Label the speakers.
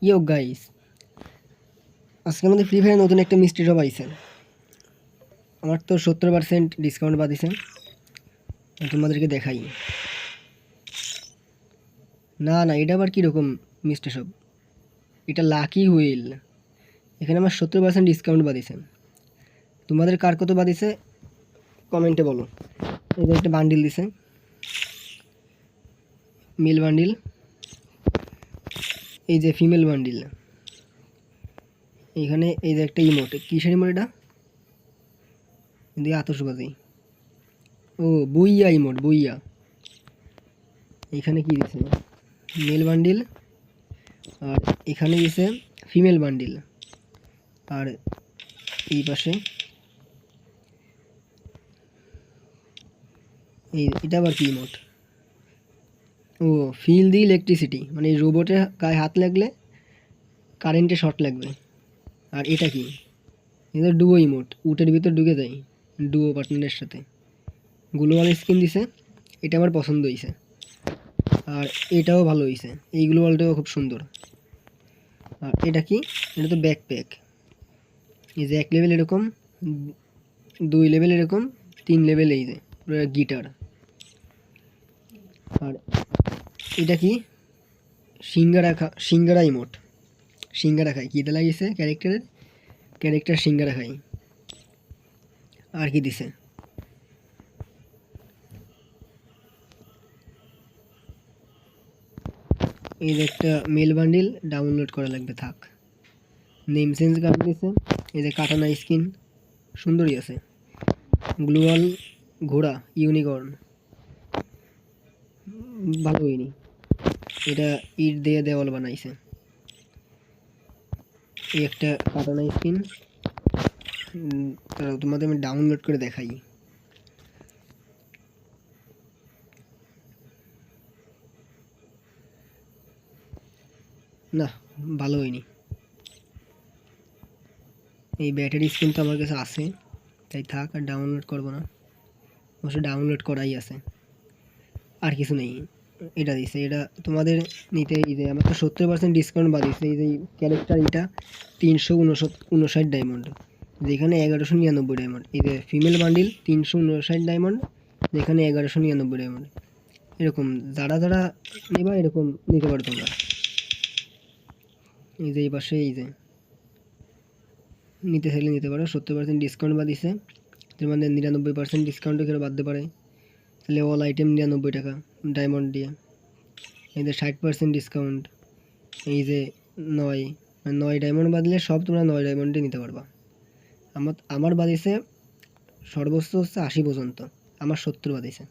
Speaker 1: ইয়ো guys, আজকে আমাদের free fire নতুন একটা মিস্ট্রি ড্রপ আইছে। আমার তো 70% ডিসকাউন্ট বাদিছে, তোমাদেরকে দেখাই। না না, এটা আবার কীরকম মিস্ট্রি শপ? এটা লাকি হুইল। এখানে আমার 70% ডিসকাউন্ট বাদিছে। তোমাদের কার কত বাদিছে কমেন্টে বলো। এই যে একটা বান্ডিল দিছে, মেল বান্ডিল। এই যে ফিমেল বান্ডিল। এইখানে এই যে একটা ইমোট, কিসের ইমোট এটা? দিয়ে আতশবাজি। ও বুইয়া ইমোট, বুইয়া। এখানে কি দিছে? Mail bundle. আর এখানে দিছে ফিমেল বান্ডিল। আর এই পাশে এটা আবার কি ইমোট? ও ফিল দি ইলেকট্রিসিটি, মানে এই রোবটের গায়ে হাত লাগলে কারেন্টে শর্ট লাগবে। আর এটা কি? এটা ডুয়ো ইমোট, উটের ভিতর ঢুকে যায় ডুয়ো পার্টনারের সাথে। গ্লোবাল স্কিন দিছে, এটা আমার পছন্দ হয়েছে। আর এটাও ভালো হয়েছে, এই গ্লোবালটাও খুব সুন্দর। আর এটা কি? এটা তো ব্যাকপ্যাক। এই যে 1 লেভেল এরকম, 2 লেভেল এরকম, 3 লেভেল এই যে গিটার। আর এটা কি? সিঙ্গারা ইমোট। সিঙ্গারা খাই, কীতে লাগিয়েছে ক্যারেক্টার সিঙ্গারা খাই। আর কি দিছে? এই যে একটা মেল বান্ডিল ডাউনলোড করা লাগবে, থাক। নেম চেঞ্জ কার্ড দিছে। এই যে কাটানা স্কিন, সুন্দরই আছে। গ্লোবাল ঘোড়া ইউনিকর্ন, ভালো হয়নি। এটা ইট দিয়ে দেওয়াল বানাইছে। এই একটা কাটানা স্কিন, তোমাদের আমি ডাউনলোড করে দেখাই। না, ভালো হয়নি। এই ব্যাটারি স্কিন তো আমার কাছে আছে, তাই থাক, আর ডাউনলোড করবো না। অবশ্য ডাউনলোড করাই আছে, আর কিছু নেই। এটা দিছে, এটা তোমাদের নিতে। এই যে আমার তো 70% ডিসকাউন্ট বাদিয়েছে। এই যে ক্যারেক্টার, এটা 359 ডায়মন্ড, যেখানে 1199 ডায়মন্ড। এই যে ফিমেল বান্ডিল 359 ডায়মন্ড, যেখানে 1199 ডায়মন্ড। এরকম যারা যারা নেবা এরকম নিতে পারো তোমরা। এই যে এই পাশে এই যে নিতে চাইলে নিতে পারো। 70% ডিসকাউন্ট বাদিয়েছে, তোমাদের 99% ডিসকাউন্টও কেউ বাদতে পারে। তাহলে অল আইটেম 99 টাকা ডায়মন্ড দিয়ে। এই যে 60% ডিসকাউন্ট। এই যে 9 ডায়মন্ড বাদলে সব তোমরা 9 ডায়মন্ডে নিতে পারবা। আমার বাদিছে সর্বোচ্চ হচ্ছে 80 পর্যন্ত, আমার 70 বাদিছে।